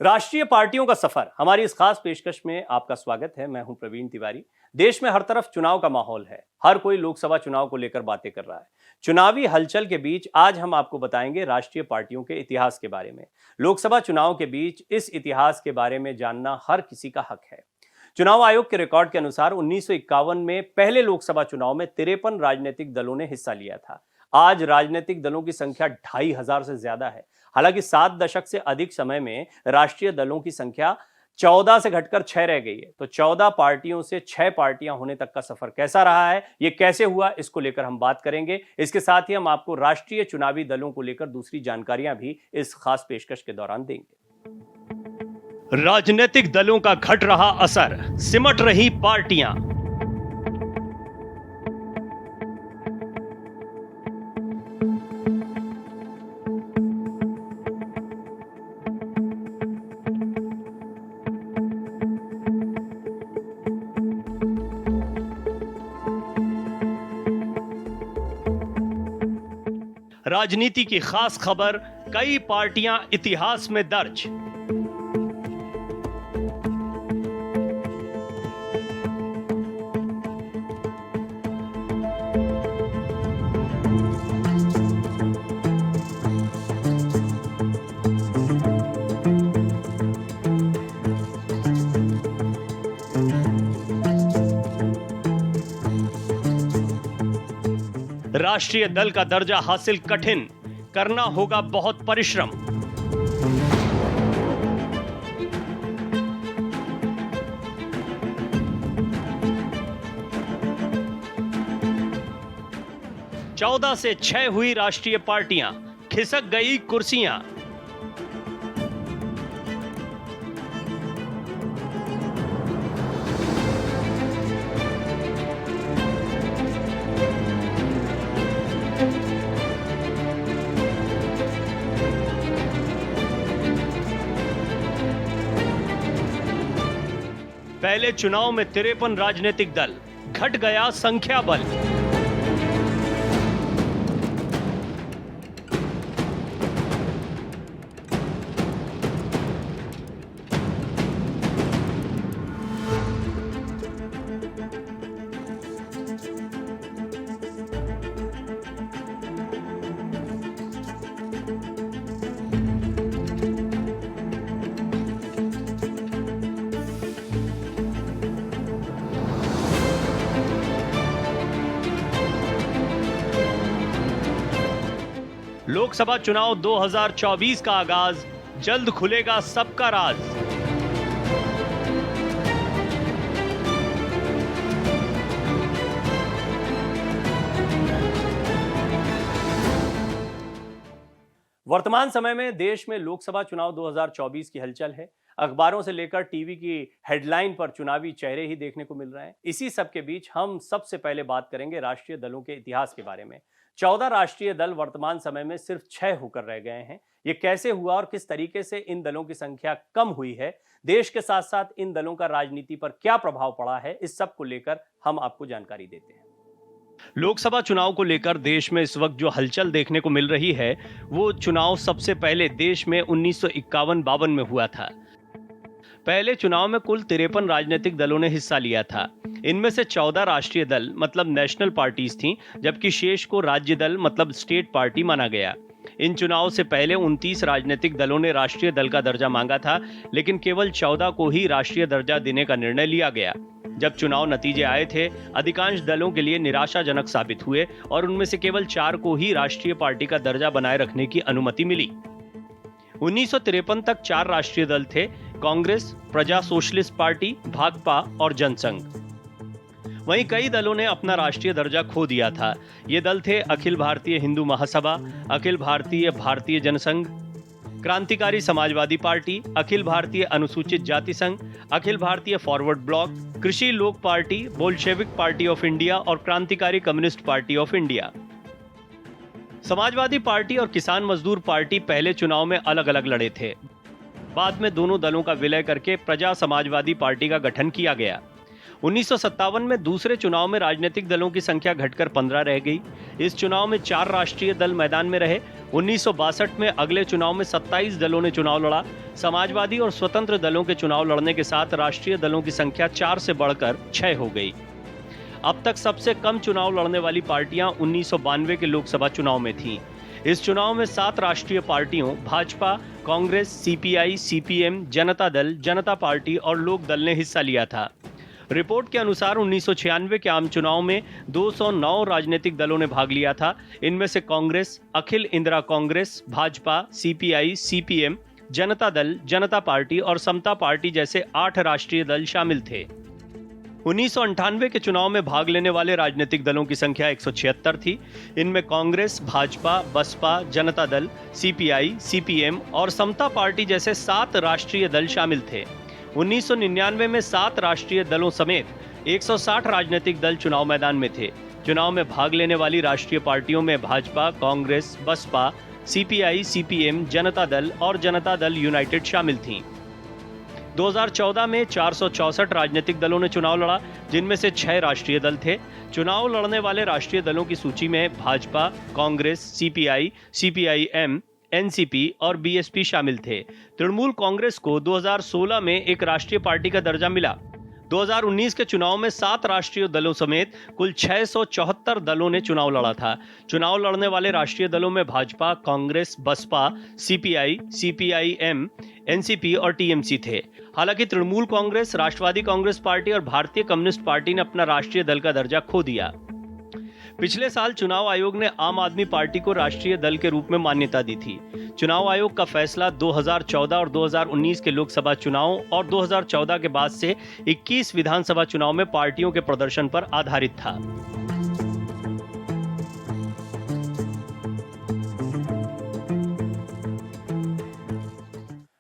राष्ट्रीय पार्टियों का सफर, हमारी इस खास पेशकश में आपका स्वागत है। मैं हूं प्रवीण तिवारी। देश में हर तरफ चुनाव का माहौल है। हर कोई लोकसभा चुनाव को लेकर बातें कर रहा है। चुनावी हलचल के बीच आज हम आपको बताएंगे राष्ट्रीय पार्टियों के इतिहास के बारे में। लोकसभा चुनाव के बीच इस इतिहास के बारे में जानना हर किसी का हक है। चुनाव आयोग के रिकॉर्ड के अनुसार 1951 में पहले लोकसभा चुनाव में 53 राजनीतिक दलों ने हिस्सा लिया था। आज राजनीतिक दलों की संख्या 2500 से ज्यादा है। हालांकि 7 दशक से अधिक समय में राष्ट्रीय दलों की संख्या 14 से घटकर 6 रह गई है। तो 14 पार्टियों से 6 पार्टियां होने तक का सफर कैसा रहा है, ये कैसे हुआ, इसको लेकर हम बात करेंगे। इसके साथ ही हम आपको राष्ट्रीय चुनावी दलों को लेकर दूसरी जानकारियां भी इस खास पेशकश के दौरान देंगे। राजनीतिक दलों का घट रहा असर, सिमट रही पार्टियां। राजनीति की खास खबर, कई पार्टियां इतिहास में दर्ज। राष्ट्रीय दल का दर्जा हासिल कठिन, करना होगा बहुत परिश्रम। चौदह से 6 हुई राष्ट्रीय पार्टियां, खिसक गई कुर्सियां। पहले चुनाव में 53 राजनीतिक दल, घट गया संख्या बल। लोकसभा चुनाव 2024 का आगाज, जल्द खुलेगा सबका राज। वर्तमान समय में देश में लोकसभा चुनाव 2024 की हलचल है। अखबारों से लेकर टीवी की हेडलाइन पर चुनावी चेहरे ही देखने को मिल रहे हैं। इसी सब के बीच हम सबसे पहले बात करेंगे राष्ट्रीय दलों के इतिहास के बारे में। 14 राष्ट्रीय दल वर्तमान समय में सिर्फ 6 होकर रह गए हैं। ये कैसे हुआ और किस तरीके से इन दलों की संख्या कम हुई है, देश के साथ साथ इन दलों का राजनीति पर क्या प्रभाव पड़ा है, इस सब को लेकर हम आपको जानकारी देते हैं। लोकसभा चुनाव को लेकर देश में इस वक्त जो हलचल देखने को मिल रही है, वो चुनाव सबसे पहले देश में 1951-52 में हुआ था। पहले चुनाव में कुल 53 राजनीतिक दलों ने हिस्सा लिया था। इनमें से 14 राष्ट्रीय दल मतलब नेशनल पार्टीज थीं, जबकि शेष को राज्य दल मतलब स्टेट पार्टी माना गया। इन चुनाव से पहले 29 राजनीतिक दलों ने राष्ट्रीय दल का दर्जा मांगा था, लेकिन केवल 14 को ही राष्ट्रीय दर्जा देने का निर्णय लिया गया। जब चुनाव नतीजे आए थे, अधिकांश दलों के लिए निराशाजनक साबित हुए और उनमें से केवल 4 को ही राष्ट्रीय पार्टी का दर्जा बनाए रखने की अनुमति मिली। 1953 तक 4 राष्ट्रीय दल थे, कांग्रेस, प्रजा सोशलिस्ट पार्टी, भाकपा और जनसंघ। वहीं कई दलों ने अपना राष्ट्रीय दर्जा खो दिया था। ये दल थे अखिल भारतीय हिंदू महासभा, अखिल भारतीय जनसंघ, क्रांतिकारी समाजवादी पार्टी, अखिल भारतीय अनुसूचित जाति संघ, अखिल भारतीय फॉरवर्ड ब्लॉक, कृषि लोक party, Bolshevik party of India और क्रांतिकारी communist party of India. Samajwadi party और किसान मजदूर पार्टी पहले चुनाव में अलग अलग लड़े थे। बाद में दोनों दलों का विलय करके प्रजा समाजवादी पार्टी का गठन किया गया। 1957 में दूसरे चुनाव में राजनीतिक दलों की संख्या घटकर 15 रह गई। इस चुनाव में 4 राष्ट्रीय दल मैदान में रहे। 1962 में अगले चुनाव में 27 दलों ने चुनाव लड़ा। समाजवादी और स्वतंत्र दलों के चुनाव लड़ने के साथ राष्ट्रीय दलों की संख्या 4 से बढ़कर 6 हो गई। अब तक सबसे कम चुनाव लड़ने वाली पार्टियां 1992 के लोकसभा चुनाव में थीं। इस चुनाव में 7 राष्ट्रीय पार्टियों भाजपा, कांग्रेस, सीपीआई, सीपीएम, जनता दल, जनता पार्टी और लोक दल ने हिस्सा लिया था। रिपोर्ट के अनुसार 1996 के आम चुनाव में 209 राजनीतिक दलों ने भाग लिया था। इनमें से कांग्रेस, अखिल इंदिरा कांग्रेस, भाजपा, सीपीआई, सीपीएम, जनता दल, जनता पार्टी और समता पार्टी जैसे 8 राष्ट्रीय दल शामिल थे। 1998 के चुनाव में भाग लेने वाले राजनीतिक दलों की संख्या 176 थी। इनमें कांग्रेस, भाजपा, बसपा, जनता दल, सीपीआई, सीपीएम और समता पार्टी जैसे 7 राष्ट्रीय दल शामिल थे। 1999 में 7 राष्ट्रीय दलों समेत 160 राजनीतिक दल चुनाव मैदान में थे। चुनाव में भाग लेने वाली राष्ट्रीय पार्टियों में भाजपा, कांग्रेस, बसपा, सीपीआई, सीपीएम, जनता दल और जनता दल यूनाइटेड शामिल थीं। 2014 में 464 राजनीतिक दलों ने चुनाव लड़ा, जिनमें से 6 राष्ट्रीय दल थे। चुनाव लड़ने वाले राष्ट्रीय दलों की सूची में Bhajpa, Congress, CPI, CPI M, NCP और बीएसपी शामिल थे। तृणमूल कांग्रेस को 2016 में एक राष्ट्रीय पार्टी का दर्जा मिला। 2019 के चुनाव में 7 राष्ट्रीय दलों समेत कुल 674 दलों ने चुनाव लड़ा था। चुनाव लड़ने वाले राष्ट्रीय दलों में Bhajpa, Congress, Baspa, CPI, CPI M, NCP और टीएमसी थे। हालांकि तृणमूल कांग्रेस, राष्ट्रवादी कांग्रेस पार्टी और भारतीय कम्युनिस्ट पार्टी ने अपना राष्ट्रीय दल का दर्जा खो दिया। पिछले साल चुनाव आयोग ने आम आदमी पार्टी को राष्ट्रीय दल के रूप में मान्यता दी थी। चुनाव आयोग का फैसला 2014 और 2019 के लोकसभा चुनाव और 2014 के बाद से 21 विधानसभा चुनाव में पार्टियों के प्रदर्शन पर आधारित था।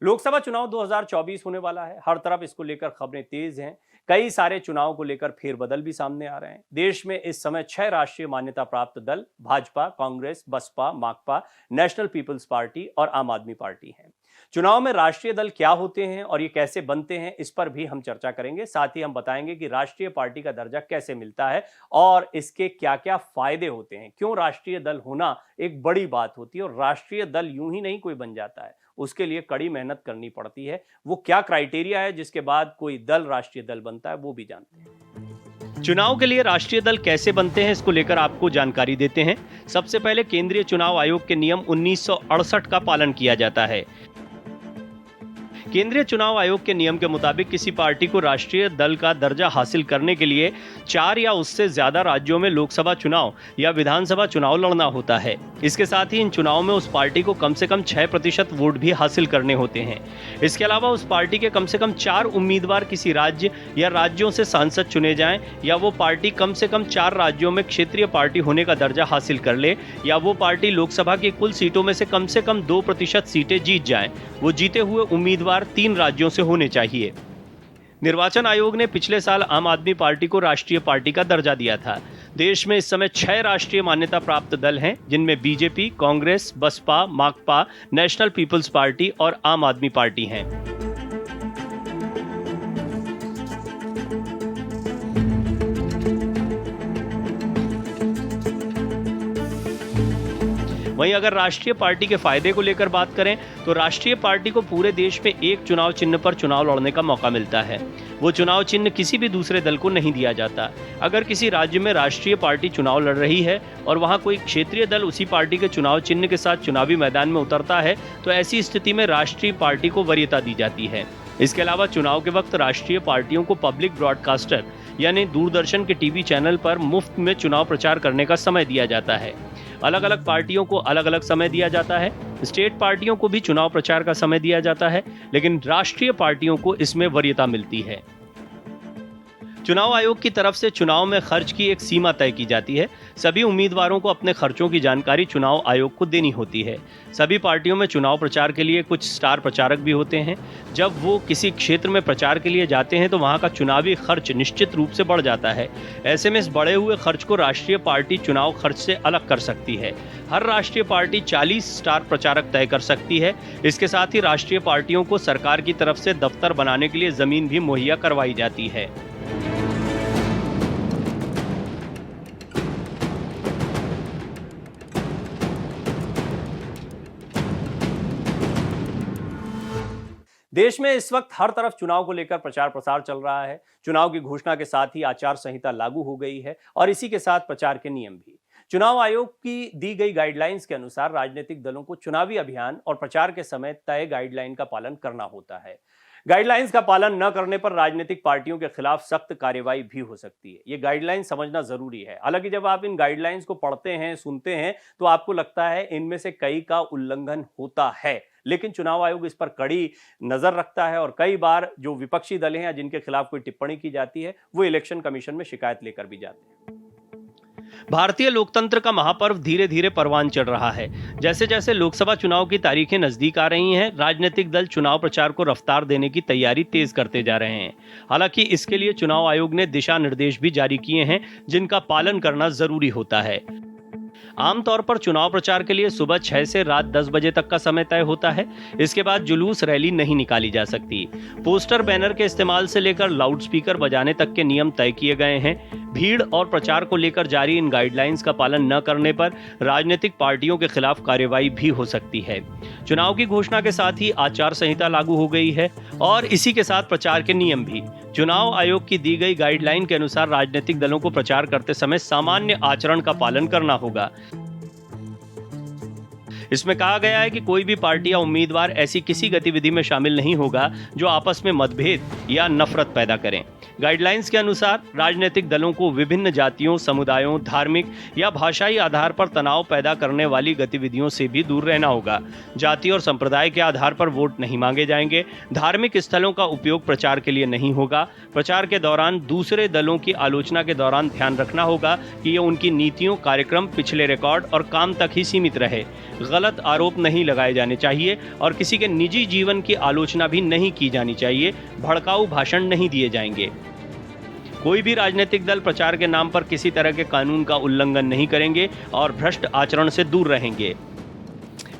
लोकसभा चुनाव 2024 होने वाला है। हर तरफ इसको लेकर खबरें तेज हैं। कई सारे चुनाव को लेकर फेरबदल भी सामने आ रहे हैं। देश में इस समय 6 राष्ट्रीय मान्यता प्राप्त दल भाजपा, कांग्रेस, बसपा, माकपा, नेशनल पीपल्स पार्टी और आम आदमी पार्टी हैं। चुनाव में राष्ट्रीय दल क्या होते हैं और ये कैसे बनते हैं, इस पर भी हम चर्चा करेंगे। साथ ही हम बताएंगे कि राष्ट्रीय पार्टी का दर्जा कैसे मिलता है और इसके क्या क्या फायदे होते हैं। क्यों राष्ट्रीय दल होना एक बड़ी बात होती है और राष्ट्रीय दल यूं ही नहीं कोई बन जाता है, उसके लिए कड़ी मेहनत करनी पड़ती है। वो क्या क्राइटेरिया है जिसके बाद कोई दल राष्ट्रीय दल बनता है, वो भी जानते हैं। चुनाव के लिए राष्ट्रीय दल कैसे बनते हैं, इसको लेकर आपको जानकारी देते हैं। सबसे पहले केंद्रीय चुनाव आयोग के नियम 1968 का पालन किया जाता है। केंद्रीय चुनाव आयोग के नियम के मुताबिक किसी पार्टी को राष्ट्रीय दल का दर्जा हासिल करने के लिए 4 या उससे ज्यादा राज्यों में लोकसभा चुनाव या विधानसभा चुनाव लड़ना होता है। इसके साथ ही इन चुनाव में उस पार्टी को कम से कम 6% वोट भी हासिल करने होते हैं। इसके अलावा उस पार्टी के कम से कम 4 उम्मीदवार किसी राज्य या राज्यों से सांसद चुने जाएं, या वो पार्टी कम से कम 4 राज्यों में क्षेत्रीय पार्टी होने का दर्जा हासिल कर ले, या वो पार्टी लोकसभा की कुल सीटों में से कम 2% सीटें जीत जाएं। वो जीते हुए उम्मीदवार 3 राज्यों से होने चाहिए। निर्वाचन आयोग ने पिछले साल आम आदमी पार्टी को राष्ट्रीय पार्टी का दर्जा दिया था। देश में इस समय 6 राष्ट्रीय मान्यता प्राप्त दल हैं, जिनमें बीजेपी, कांग्रेस, बसपा, माकपा, नेशनल पीपल्स पार्टी और आम आदमी पार्टी हैं। वहीं अगर राष्ट्रीय पार्टी के फायदे को लेकर बात करें तो राष्ट्रीय पार्टी को पूरे देश में एक चुनाव चिन्ह पर चुनाव लड़ने का मौका मिलता है। वो चुनाव चिन्ह किसी भी दूसरे दल को नहीं दिया जाता। अगर किसी राज्य में राष्ट्रीय पार्टी चुनाव लड़ रही है और वहां कोई क्षेत्रीय दल उसी पार्टी के चुनाव चिन्ह के साथ चुनावी मैदान में उतरता है तो ऐसी स्थिति में राष्ट्रीय पार्टी को वरीयता दी जाती है। इसके अलावा चुनाव के वक्त राष्ट्रीय पार्टियों को पब्लिक ब्रॉडकास्टर यानी दूरदर्शन के टीवी चैनल पर मुफ्त में चुनाव प्रचार करने का समय दिया जाता है। अलग अलग पार्टियों को अलग अलग समय दिया जाता है। स्टेट पार्टियों को भी चुनाव प्रचार का समय दिया जाता है, लेकिन राष्ट्रीय पार्टियों को इसमें वरीयता मिलती है। चुनाव आयोग की तरफ से चुनाव में खर्च की एक सीमा तय की जाती है। सभी उम्मीदवारों को अपने खर्चों की जानकारी चुनाव आयोग को देनी होती है। सभी पार्टियों में चुनाव प्रचार के लिए कुछ स्टार प्रचारक भी होते हैं। जब वो किसी क्षेत्र में प्रचार के लिए जाते हैं तो वहाँ का चुनावी खर्च निश्चित रूप से बढ़ जाता है। ऐसे में इस बढ़े हुए खर्च को राष्ट्रीय पार्टी चुनाव खर्च से अलग कर सकती है। हर राष्ट्रीय पार्टी 40 स्टार प्रचारक तय कर सकती है। इसके साथ ही राष्ट्रीय पार्टियों को सरकार की तरफ से दफ्तर बनाने के लिए जमीन भी मुहैया करवाई जाती है। देश में इस वक्त हर तरफ चुनाव को लेकर प्रचार प्रसार चल रहा है। चुनाव की घोषणा के साथ ही आचार संहिता लागू हो गई है और इसी के साथ प्रचार के नियम भी। चुनाव आयोग की दी गई गाइडलाइंस के अनुसार राजनीतिक दलों को चुनावी अभियान और प्रचार के समय तय गाइडलाइन का पालन करना होता है। गाइडलाइंस का पालन न करने पर राजनीतिक पार्टियों के खिलाफ सख्त कार्रवाई भी हो सकती है। ये गाइडलाइंस समझना जरूरी है। हालांकि जब आप इन गाइडलाइंस को पढ़ते हैं, सुनते हैं, तो आपको लगता है इनमें से कई का उल्लंघन होता है, लेकिन चुनाव आयोग इस पर कड़ी नजर रखता है और कई बार जो विपक्षी दल हैं या जिनके खिलाफ कोई टिप्पणी की जाती है, वो इलेक्शन कमीशन में शिकायत लेकर भी जाते हैं। भारतीय लोकतंत्र का महापर्व धीरे धीरे परवान चढ़ रहा है। जैसे जैसे लोकसभा चुनाव की तारीखें नजदीक आ रही हैं, राजनीतिक दल चुनाव प्रचार को रफ्तार देने की तैयारी तेज करते जा रहे हैं। हालांकि इसके लिए चुनाव आयोग ने दिशा निर्देश भी जारी किए हैं, जिनका पालन करना जरूरी होता है। आमतौर पर चुनाव प्रचार के लिए सुबह 6 से रात 10 बजे तक का समय तय होता है। इसके बाद जुलूस रैली नहीं निकाली जा सकती। पोस्टर बैनर के इस्तेमाल से लेकर लाउडस्पीकर बजाने तक के नियम तय किए गए हैं। भीड़ और प्रचार को लेकर जारी इन गाइडलाइंस का पालन न करने पर राजनीतिक पार्टियों के खिलाफ कार्रवाई भी हो सकती है। चुनाव की घोषणा के साथ ही आचार संहिता लागू हो गई है और इसी के साथ प्रचार के नियम भी। चुनाव आयोग की दी गई गाइडलाइन के अनुसार राजनीतिक दलों को प्रचार करते समय सामान्य आचरण का पालन करना होगा। इसमें कहा गया है कि कोई भी पार्टी या उम्मीदवार ऐसी किसी गतिविधि में शामिल नहीं होगा जो आपस में मतभेद या नफरत पैदा करें। गाइडलाइंस के अनुसार राजनीतिक दलों को विभिन्न जातियों, समुदायों, धार्मिक या भाषाई आधार पर तनाव पैदा करने वाली गतिविधियों से भी दूर रहना होगा। जाति और संप्रदाय के आधार पर वोट नहीं मांगे जाएंगे। धार्मिक स्थलों का उपयोग प्रचार के लिए नहीं होगा। प्रचार के दौरान दूसरे दलों की आलोचना के दौरान ध्यान रखना होगा कि ये उनकी नीतियों, कार्यक्रम, पिछले रिकॉर्ड और काम तक ही सीमित रहे। गलत आरोप नहीं लगाए जाने चाहिए और किसी के निजी जीवन की आलोचना भी नहीं की जानी चाहिए। भड़काऊ भाषण नहीं दिए जाएंगे। कोई भी राजनीतिक दल प्रचार के नाम पर किसी तरह के कानून का उल्लंघन नहीं करेंगे और भ्रष्ट आचरण से दूर रहेंगे।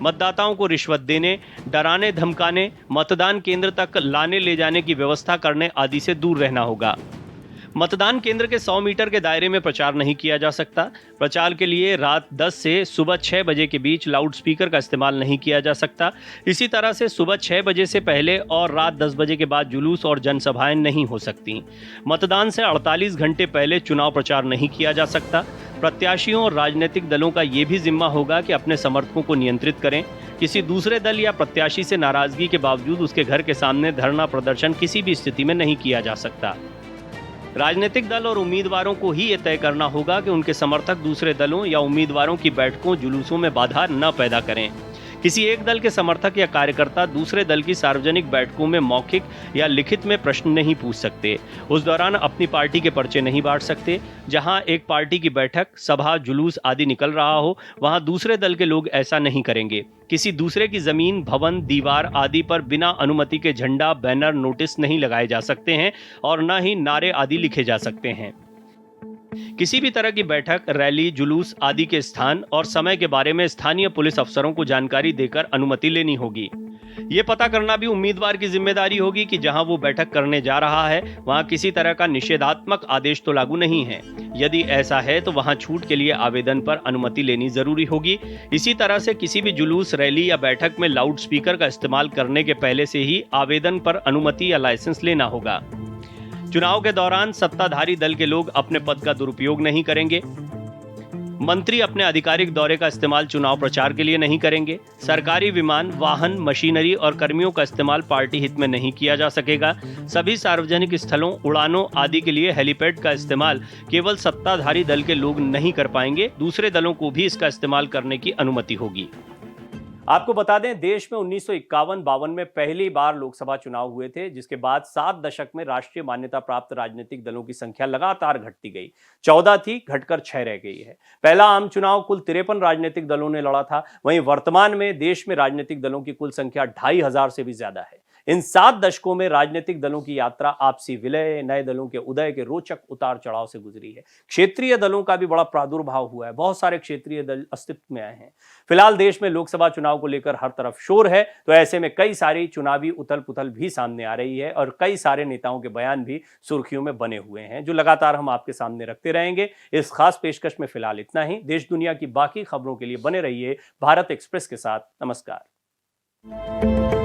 मतदाताओं को रिश्वत देने, डराने, धमकाने, मतदान केंद्र तक लाने ले जाने की व्यवस्था करने आदि से दूर रहना होगा। मतदान केंद्र के 100 मीटर के दायरे में प्रचार नहीं किया जा सकता। प्रचार के लिए रात 10 से सुबह 6 बजे के बीच लाउडस्पीकर का इस्तेमाल नहीं किया जा सकता। इसी तरह से सुबह 6 बजे से पहले और रात 10 बजे के बाद जुलूस और जनसभाएं नहीं हो सकती। मतदान से 48 घंटे पहले चुनाव प्रचार नहीं किया जा सकता। प्रत्याशियों और राजनीतिक दलों का ये भी जिम्मा होगा कि अपने समर्थकों को नियंत्रित करें। किसी दूसरे दल या प्रत्याशी से नाराजगी के बावजूद उसके घर के सामने धरना प्रदर्शन किसी भी स्थिति में नहीं किया जा सकता। राजनीतिक दल और उम्मीदवारों को ही यह तय करना होगा कि उनके समर्थक दूसरे दलों या उम्मीदवारों की बैठकों, जुलूसों में बाधा न पैदा करें। किसी एक दल के समर्थक या कार्यकर्ता दूसरे दल की सार्वजनिक बैठकों में मौखिक या लिखित में प्रश्न नहीं पूछ सकते। उस दौरान अपनी पार्टी के पर्चे नहीं बांट सकते। जहां एक पार्टी की बैठक, सभा, जुलूस आदि निकल रहा हो, वहां दूसरे दल के लोग ऐसा नहीं करेंगे। किसी दूसरे की जमीन, भवन, दीवार आदि पर बिना अनुमति के झंडा, बैनर, नोटिस नहीं लगाए जा सकते हैं और न ही नारे आदि लिखे जा सकते हैं। किसी भी तरह की बैठक, रैली, जुलूस आदि के स्थान और समय के बारे में स्थानीय पुलिस अफसरों को जानकारी देकर अनुमति लेनी होगी। ये पता करना भी उम्मीदवार की जिम्मेदारी होगी कि जहां वो बैठक करने जा रहा है वहां किसी तरह का निषेधात्मक आदेश तो लागू नहीं है। यदि ऐसा है तो वहां छूट के लिए आवेदन पर अनुमति लेनी जरूरी होगी। इसी तरह से किसी भी जुलूस, रैली या बैठक में लाउडस्पीकर का इस्तेमाल करने के पहले से ही आवेदन पर अनुमति या लाइसेंस लेना होगा। चुनाव के दौरान सत्ताधारी दल के लोग अपने पद का दुरुपयोग नहीं करेंगे। मंत्री अपने आधिकारिक दौरे का इस्तेमाल चुनाव प्रचार के लिए नहीं करेंगे। सरकारी विमान, वाहन, मशीनरी और कर्मियों का इस्तेमाल पार्टी हित में नहीं किया जा सकेगा। सभी सार्वजनिक स्थलों, उड़ानों आदि के लिए हेलीपैड का इस्तेमाल केवल सत्ताधारी दल के लोग नहीं कर पाएंगे। दूसरे दलों को भी इसका इस्तेमाल करने की अनुमति होगी। आपको बता दें, देश में 1951-52 में पहली बार लोकसभा चुनाव हुए थे, जिसके बाद 7 दशक में राष्ट्रीय मान्यता प्राप्त राजनीतिक दलों की संख्या लगातार घटती गई। 14 थी, घटकर 6 रह गई है। पहला आम चुनाव कुल 53 राजनीतिक दलों ने लड़ा था। वहीं वर्तमान में देश में राजनीतिक दलों की कुल संख्या 2500 से भी ज्यादा है। इन 7 दशकों में राजनीतिक दलों की यात्रा आपसी विलय, नए दलों के उदय के रोचक उतार चढ़ाव से गुजरी है। क्षेत्रीय दलों का भी बड़ा प्रादुर्भाव हुआ है। बहुत सारे क्षेत्रीय दल अस्तित्व में आए हैं। फिलहाल देश में लोकसभा चुनाव को लेकर हर तरफ शोर है, तो ऐसे में कई सारी चुनावी उथल पुथल भी सामने आ रही है और कई सारे नेताओं के बयान भी सुर्खियों में बने हुए हैं, जो लगातार हम आपके सामने रखते रहेंगे। इस खास पेशकश में फिलहाल इतना ही। देश दुनिया की बाकी खबरों के लिए बने रहिए भारत एक्सप्रेस के साथ। नमस्कार।